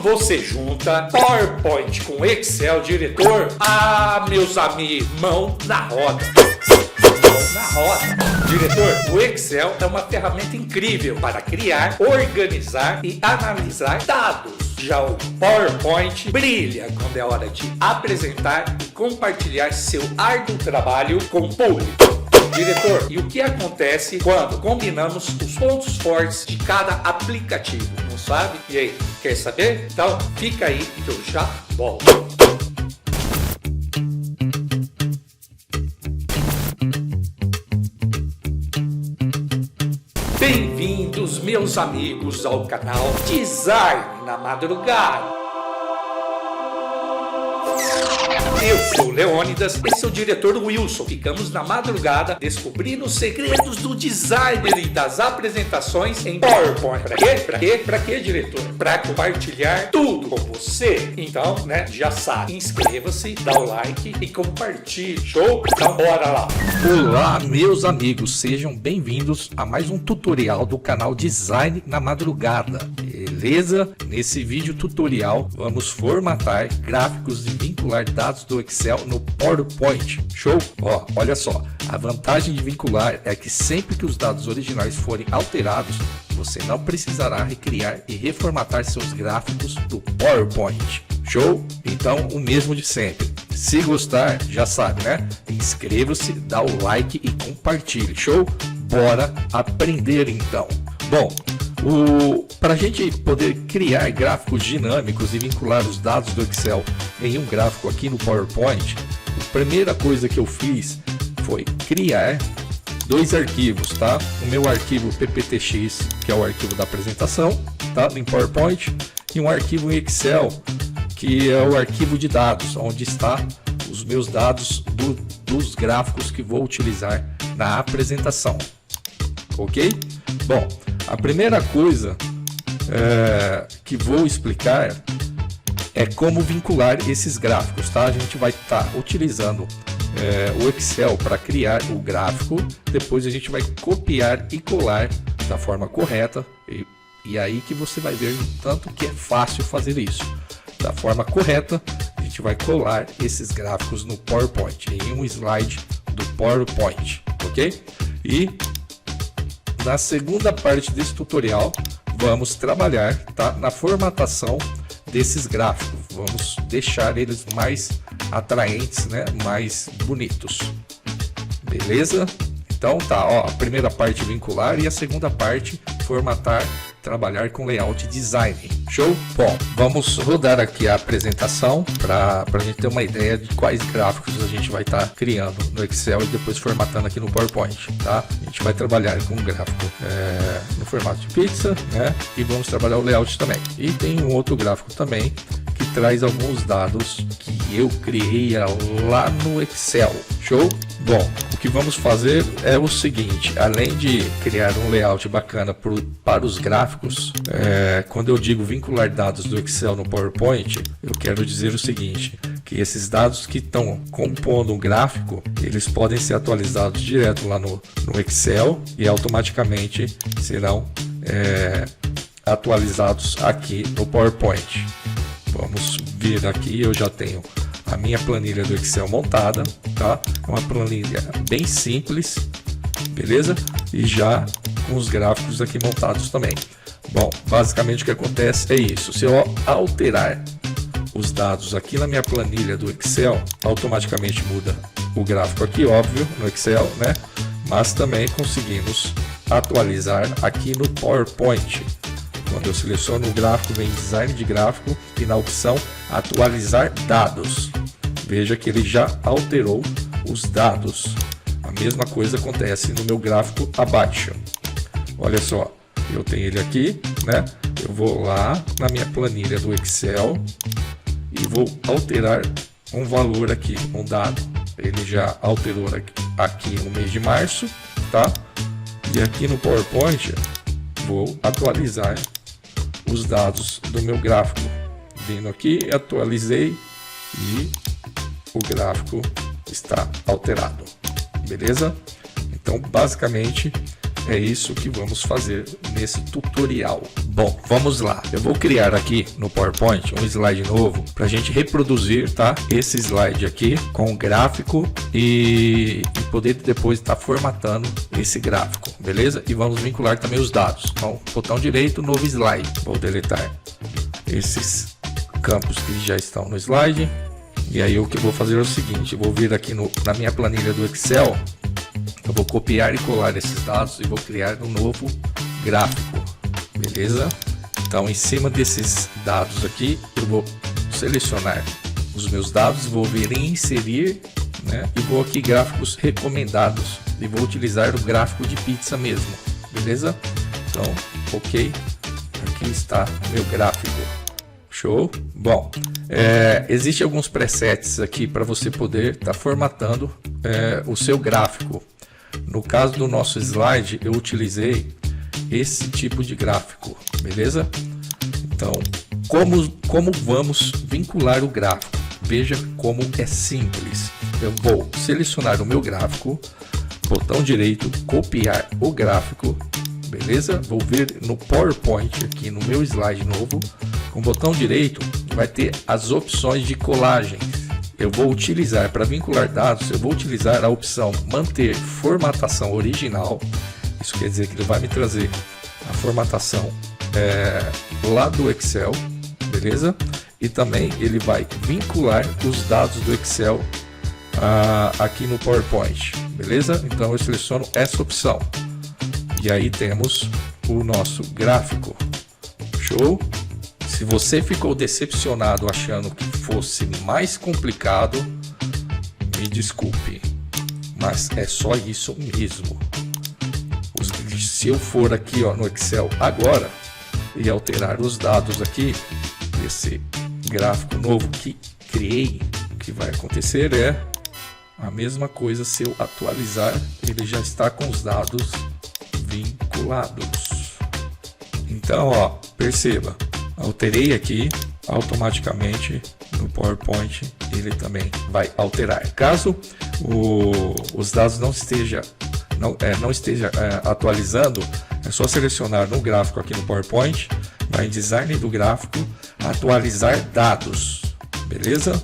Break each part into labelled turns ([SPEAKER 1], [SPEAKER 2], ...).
[SPEAKER 1] você junta PowerPoint com Excel, diretor? Ah, meus amigos, mão na roda. Mão na roda. Diretor, o Excel é uma ferramenta incrível para criar, organizar e analisar dados. Já o PowerPoint brilha quando é hora de apresentar e compartilhar seu árduo trabalho com o público. Diretor, e o que acontece quando combinamos os pontos fortes de cada aplicativo? Não sabe? E aí, quer saber? Então fica aí que eu já volto. Bem-vindos, meus amigos, ao canal Design na Madrugada. Eu sou o Leônidas, esse é o diretor Wilson. Ficamos na madrugada descobrindo os segredos do designer e das apresentações em PowerPoint. Pra quê, diretor? Pra compartilhar tudo com você. Então, já sabe, inscreva-se, dá o like e compartilhe. Show? Então bora lá.
[SPEAKER 2] Olá, meus amigos, sejam bem-vindos a mais um tutorial do canal Design na Madrugada. Beleza? Nesse vídeo tutorial vamos formatar gráficos e vincular dados do Excel no PowerPoint. Show? Ó, olha só, a vantagem de vincular é que sempre que os dados originais forem alterados, você não precisará recriar e reformatar seus gráficos do PowerPoint. Show? Então, o mesmo de sempre. Se gostar, já sabe, né? Inscreva-se, dá o like e compartilhe. Show? Bora aprender então. Bom, para a gente poder criar gráficos dinâmicos e vincular os dados do Excel em um gráfico aqui no PowerPoint, a primeira coisa que eu fiz foi criar dois arquivos, tá? O meu arquivo PPTX, que é o arquivo da apresentação, tá? Em PowerPoint, e um arquivo em Excel, que é o arquivo de dados, onde está os meus dados dos gráficos que vou utilizar na apresentação. Ok? Bom, a primeira coisa que vou explicar é como vincular esses gráficos, tá? A gente vai estar utilizando o Excel para criar o gráfico, depois a gente vai copiar e colar da forma correta e aí que você vai ver o tanto que é fácil fazer isso. Da forma correta, a gente vai colar esses gráficos no PowerPoint, em um slide do PowerPoint, ok? E na segunda parte desse tutorial, vamos trabalhar, tá, na formatação desses gráficos. Vamos deixar eles mais atraentes, né, mais bonitos. Beleza? Então tá, ó, a primeira parte vincular e a segunda parte formatar, trabalhar com layout design. Show? Bom, vamos rodar aqui a apresentação para a gente ter uma ideia de quais gráficos a gente vai estar criando no Excel e depois formatando aqui no PowerPoint, tá? A gente vai trabalhar com um gráfico no formato de pizza, né? E vamos trabalhar o layout também. E tem um outro gráfico também que traz alguns dados que eu criei lá no Excel. Show? Bom, o que vamos fazer é o seguinte: além de criar um layout bacana para os gráficos, quando eu digo vincular dados do Excel no PowerPoint, eu quero dizer o seguinte, que esses dados que estão compondo um gráfico, eles podem ser atualizados direto lá no Excel e automaticamente serão atualizados aqui no PowerPoint. Vamos vir aqui, eu já tenho a minha planilha do Excel montada, tá? É uma planilha bem simples, beleza? E já com os gráficos aqui montados também. Bom, basicamente o que acontece é isso: se eu alterar os dados aqui na minha planilha do Excel, automaticamente muda o gráfico aqui, óbvio, no Excel, né? Mas também conseguimos atualizar aqui no PowerPoint. Quando eu seleciono o gráfico, vem design de gráfico e na opção atualizar dados. Veja que ele já alterou os dados. A mesma coisa acontece no meu gráfico abaixo. Olha só, eu tenho ele aqui, né? Eu vou lá na minha planilha do Excel e vou alterar um valor aqui, um dado. Ele já alterou aqui no mês de março, tá? E aqui no PowerPoint vou atualizar os dados do meu gráfico. Vindo aqui, atualizei e o gráfico está alterado. Beleza? Então, basicamente, é isso que vamos fazer nesse tutorial. Bom, vamos lá. Eu vou criar aqui no PowerPoint um slide novo para a gente reproduzir, tá? Esse slide aqui com o gráfico e poder depois estar formatando esse gráfico, beleza? E vamos vincular também os dados. Então, botão direito, novo slide. Vou deletar esses campos que já estão no slide. E aí o que eu vou fazer é o seguinte, eu vou vir aqui na minha planilha do Excel, eu vou copiar e colar esses dados e vou criar um novo gráfico, beleza? Então em cima desses dados aqui, eu vou selecionar os meus dados, vou vir em inserir, né? E vou aqui gráficos recomendados e vou utilizar o gráfico de pizza mesmo, beleza? Então, ok, aqui está meu gráfico. Show? Bom, existem alguns presets aqui para você poder estar formatando o seu gráfico. No caso do nosso slide, eu utilizei esse tipo de gráfico, beleza? Então, como vamos vincular o gráfico? Veja como é simples. Eu vou selecionar o meu gráfico, botão direito, copiar o gráfico, beleza? Vou vir no PowerPoint aqui no meu slide novo. Com o botão direito vai ter as opções de colagem. Eu vou utilizar para vincular dados, eu vou utilizar a opção manter formatação original. Isso quer dizer que ele vai me trazer a formatação lá do Excel, beleza? E também ele vai vincular os dados do Excel aqui no PowerPoint, beleza? Então eu seleciono essa opção. E aí temos o nosso gráfico. Show? Se você ficou decepcionado achando que fosse mais complicado, me desculpe, mas é só isso mesmo. Se eu for aqui no Excel agora e alterar os dados aqui desse gráfico novo que criei, o que vai acontecer é a mesma coisa. Se eu atualizar, ele já está com os dados vinculados. Então, perceba. Alterei aqui, automaticamente no PowerPoint ele também vai alterar. Caso os dados não esteja atualizando, é só selecionar no gráfico aqui no PowerPoint, vai em design do gráfico, atualizar dados, beleza?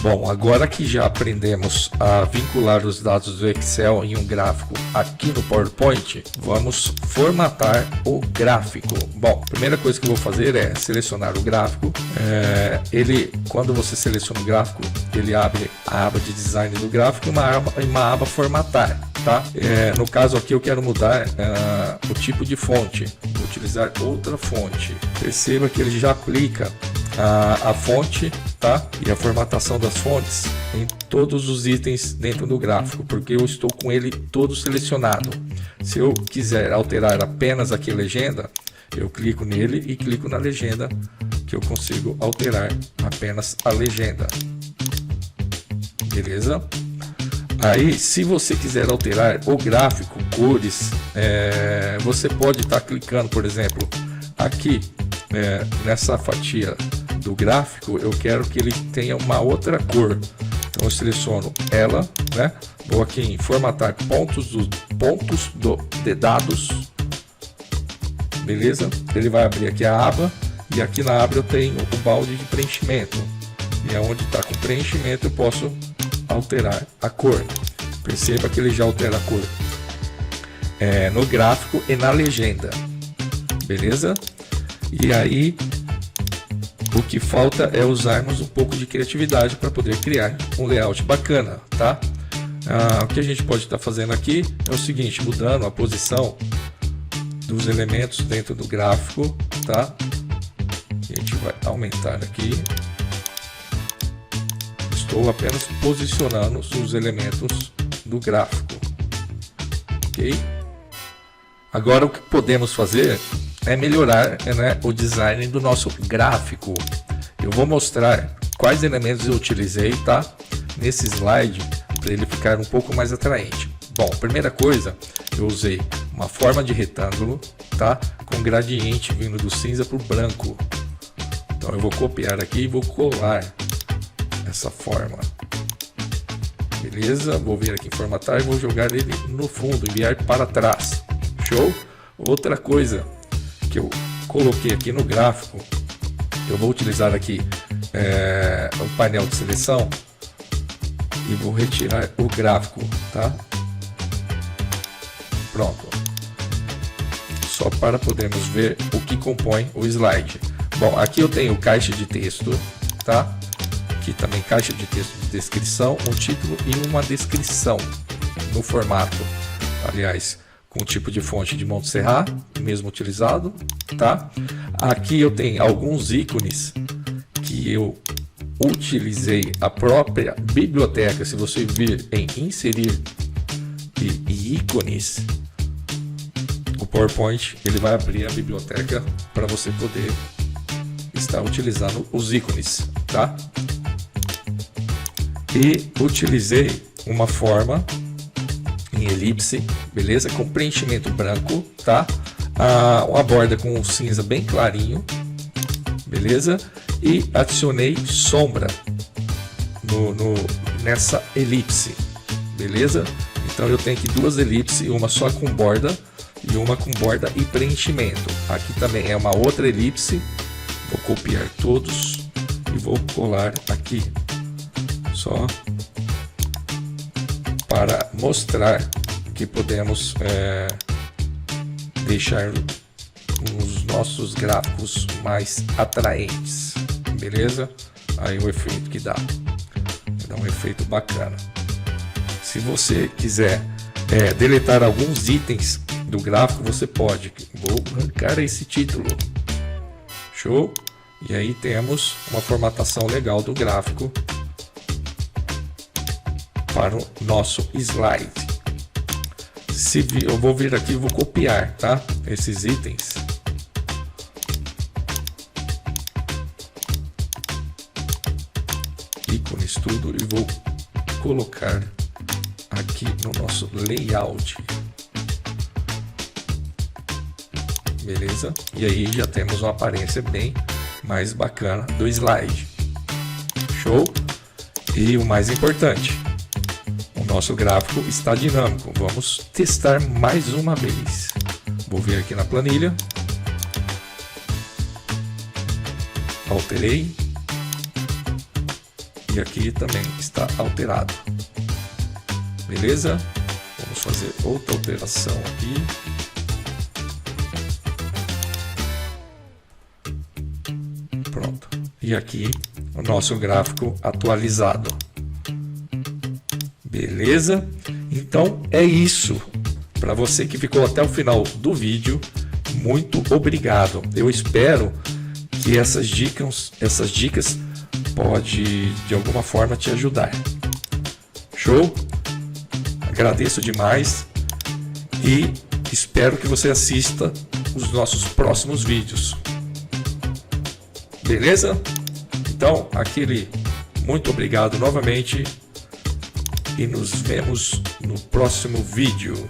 [SPEAKER 2] Bom, agora que já aprendemos a vincular os dados do Excel em um gráfico aqui no PowerPoint, vamos formatar o gráfico. Bom, a primeira coisa que eu vou fazer é selecionar o gráfico. Quando você seleciona o gráfico, ele abre a aba de design do gráfico e uma aba formatar, tá? No caso aqui eu quero mudar o tipo de fonte, vou utilizar outra fonte. Perceba que ele já aplica a fonte, tá? E a formatação das fontes em todos os itens dentro do gráfico, porque eu estou com ele todo selecionado. Se eu quiser alterar apenas aqui a legenda, eu clico nele e clico na legenda, que eu consigo alterar apenas a legenda, beleza? Aí, se você quiser alterar o gráfico, cores, você pode estar clicando, por exemplo, aqui nessa fatia do gráfico, eu quero que ele tenha uma outra cor. Então eu seleciono ela, né? Vou aqui em formatar pontos de dados, beleza? Ele vai abrir aqui a aba e aqui na aba eu tenho o balde de preenchimento. E onde está com preenchimento eu posso alterar a cor. Perceba que ele já altera a cor no gráfico e na legenda, beleza? E aí o que falta é usarmos um pouco de criatividade para poder criar um layout bacana, tá? O que a gente pode estar fazendo aqui é o seguinte, mudando a posição dos elementos dentro do gráfico, tá? A gente vai aumentar aqui. Estou apenas posicionando os elementos do gráfico, ok? Agora o que podemos fazer é melhorar, né, o design do nosso gráfico. Eu vou mostrar quais elementos eu utilizei, tá? Nesse slide, para ele ficar um pouco mais atraente. Bom, primeira coisa, eu usei uma forma de retângulo, tá? Com gradiente vindo do cinza para o branco. Então eu vou copiar aqui e vou colar essa forma. Beleza? Vou vir aqui em formatar e vou jogar ele no fundo, enviar para trás. Show? Outra coisa que eu coloquei aqui no gráfico, eu vou utilizar aqui o painel de seleção e vou retirar o gráfico, tá? Pronto. Só para podermos ver o que compõe o slide. Bom, aqui eu tenho caixa de texto, tá? Aqui também caixa de texto de descrição, um título e uma descrição no formato, aliás, com o tipo de fonte de Montserrat, mesmo utilizado, tá? Aqui eu tenho alguns ícones que eu utilizei a própria biblioteca. Se você vir em inserir e ícones, o PowerPoint ele vai abrir a biblioteca para você poder estar utilizando os ícones, tá? E utilizei uma forma em elipse, beleza? Com preenchimento branco, tá? Uma borda com um cinza bem clarinho, beleza? E adicionei sombra nessa elipse, beleza? Então eu tenho aqui duas elipses, uma só com borda e uma com borda e preenchimento. Aqui também é uma outra elipse. Vou copiar todos e vou colar aqui, só para mostrar que podemos deixar os nossos gráficos mais atraentes, beleza? Aí o efeito que dá um efeito bacana. Se você quiser deletar alguns itens do gráfico, você pode. Vou arrancar esse título. Show? E aí temos uma formatação legal do gráfico para o nosso slide. Eu vou vir aqui e vou copiar, tá? Esses itens. Ícones, tudo, e vou colocar aqui no nosso layout. Beleza? E aí já temos uma aparência bem mais bacana do slide. Show? E o mais importante, o nosso gráfico está dinâmico. Vamos testar mais uma vez. Vou vir aqui na planilha. Alterei. E aqui também está alterado. Beleza? Vamos fazer outra alteração aqui. Pronto. E aqui o nosso gráfico atualizado. Beleza? Então é isso. Para você que ficou até o final do vídeo, muito obrigado. Eu espero que essas dicas pode de alguma forma te ajudar. Show? Agradeço demais e espero que você assista os nossos próximos vídeos. Beleza? Então, aquele muito obrigado novamente e nos vemos no próximo vídeo.